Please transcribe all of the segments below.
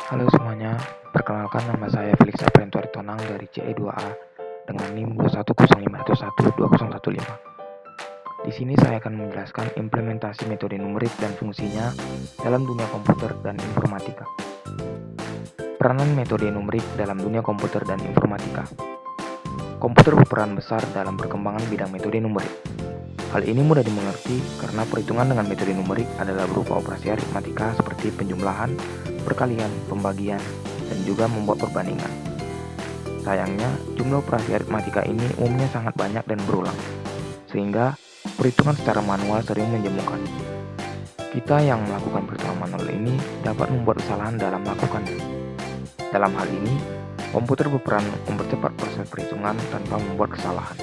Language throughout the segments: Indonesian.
Halo semuanya, perkenalkan nama saya Felix Aprentuar Tonang dari CE2A dengan NIM 210511215. Di sini saya akan menjelaskan implementasi metode numerik dan fungsinya dalam dunia komputer dan informatika. Peranan metode numerik dalam dunia komputer dan informatika. Komputer berperan besar dalam perkembangan bidang metode numerik. Hal ini mudah dimengerti karena perhitungan dengan metode numerik adalah berupa operasi aritmatika seperti penjumlahan, perkalian, pembagian, dan juga membuat perbandingan. Sayangnya, jumlah operasi aritmatika ini umumnya sangat banyak dan berulang, sehingga perhitungan secara manual sering menjemukan. Kita yang melakukan perhitungan manual ini dapat membuat kesalahan dalam melakukannya. Dalam hal ini, komputer berperan mempercepat proses perhitungan tanpa membuat kesalahan.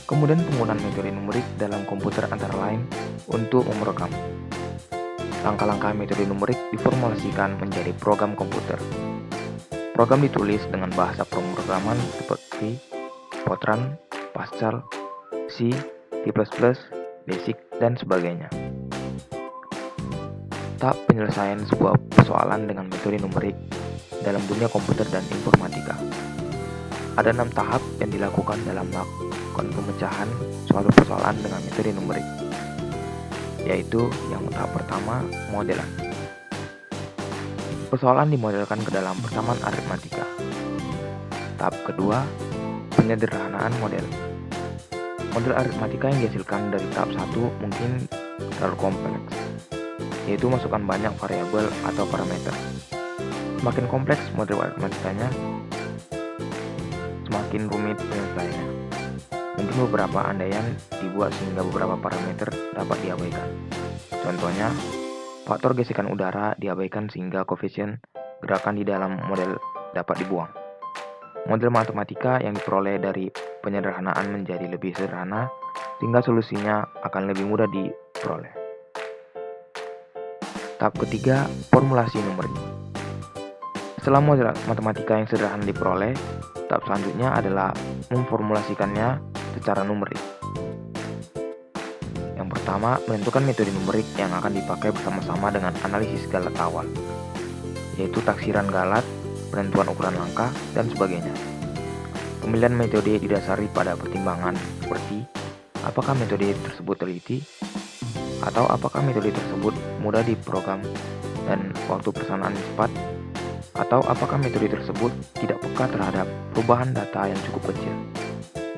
Kemudian penggunaan metode numerik dalam komputer antara lain untuk merekam. Langkah-langkah metode numerik diformulasikan menjadi program komputer. Program ditulis dengan bahasa pemrograman seperti Fortran, Pascal, C, C++, BASIC, dan sebagainya. Tahap penyelesaian sebuah persoalan dengan metode numerik dalam dunia komputer dan informatika. Ada 6 tahap yang dilakukan dalam melakukan pemecahan suatu persoalan dengan metode numerik, yaitu yang tahap pertama, modelan. Persoalan dimodelkan ke dalam persamaan aritmatika. Tahap kedua, penyederhanaan model. Model aritmatika yang dihasilkan dari tahap 1 mungkin terlalu kompleks, yaitu masukkan banyak variabel atau parameter. Semakin kompleks model aritmatikanya, semakin rumit penyelesaiannya. Mungkin beberapa andaian dibuat sehingga beberapa parameter dapat diabaikan. Contohnya, faktor gesekan udara diabaikan sehingga koefisien gerakan di dalam model dapat dibuang. Model matematika yang diperoleh dari penyederhanaan menjadi lebih sederhana sehingga solusinya akan lebih mudah diperoleh. Tahap ketiga, formulasi numerik. Setelah model matematika yang sederhana diperoleh, tahap selanjutnya adalah memformulasikannya secara numerik. Yang pertama, menentukan metode numerik yang akan dipakai bersama-sama dengan analisis galat awal, yaitu taksiran galat, penentuan ukuran langkah, dan sebagainya. Pemilihan metode didasari pada pertimbangan seperti apakah metode tersebut teliti, atau apakah metode tersebut mudah diprogram dan waktu persamaan cepat, atau apakah metode tersebut tidak peka terhadap perubahan data yang cukup kecil.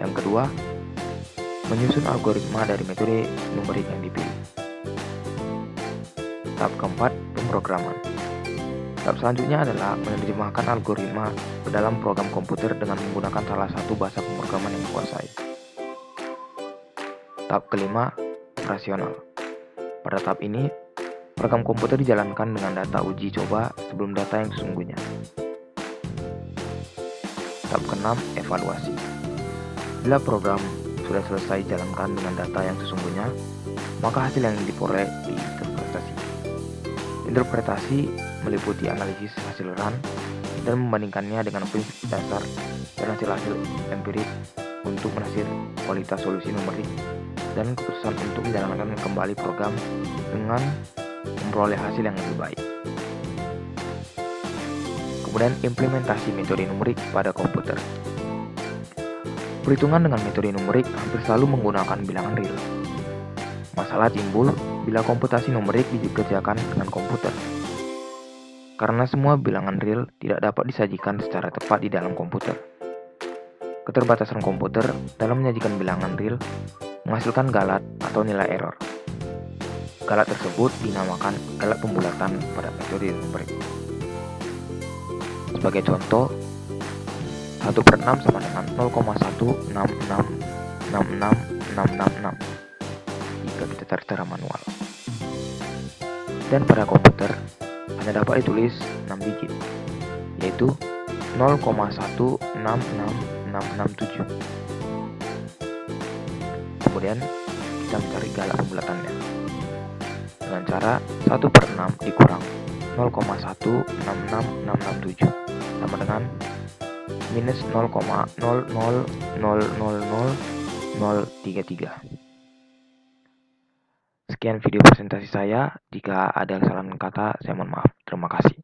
Yang kedua, menyusun algoritma dari metode numerik yang dipilih. Tahap keempat, pemrograman. Tahap selanjutnya adalah menerjemahkan algoritma ke dalam program komputer dengan menggunakan salah satu bahasa pemrograman yang dikuasai. Tahap kelima, operasional. Pada tahap ini, program komputer dijalankan dengan data uji coba sebelum data yang sesungguhnya. Tahap keenam, evaluasi. Bila program sudah selesai dijalankan dengan data yang sesungguhnya, maka hasil yang diperoleh diinterpretasi. Interpretasi meliputi analisis hasil run dan membandingkannya dengan prinsip dasar dan hasil-hasil empirik untuk menafsir kualitas solusi numerik dan keputusan untuk menjalankan kembali program dengan memperoleh hasil yang lebih baik. Kemudian implementasi metode numerik pada komputer. Perhitungan dengan metode numerik hampir selalu menggunakan bilangan real. Masalah timbul bila komputasi numerik dikerjakan dengan komputer. Karena semua bilangan real tidak dapat disajikan secara tepat di dalam komputer. Keterbatasan komputer dalam menyajikan bilangan real menghasilkan galat atau nilai error. Galat tersebut dinamakan galat pembulatan pada metode numerik. Sebagai contoh, 1/6 sama dengan 0,1666666 jika kita cari secara manual. Dan pada komputer hanya dapat ditulis 6 digit, yaitu 0,166667. Kemudian kita mencari galat pembulatannya dengan cara 1/6 dikurang 0,166667 sama dengan minus 0,0000033. Sekian video presentasi saya. Jika ada kesalahan kata, saya mohon maaf. Terima kasih.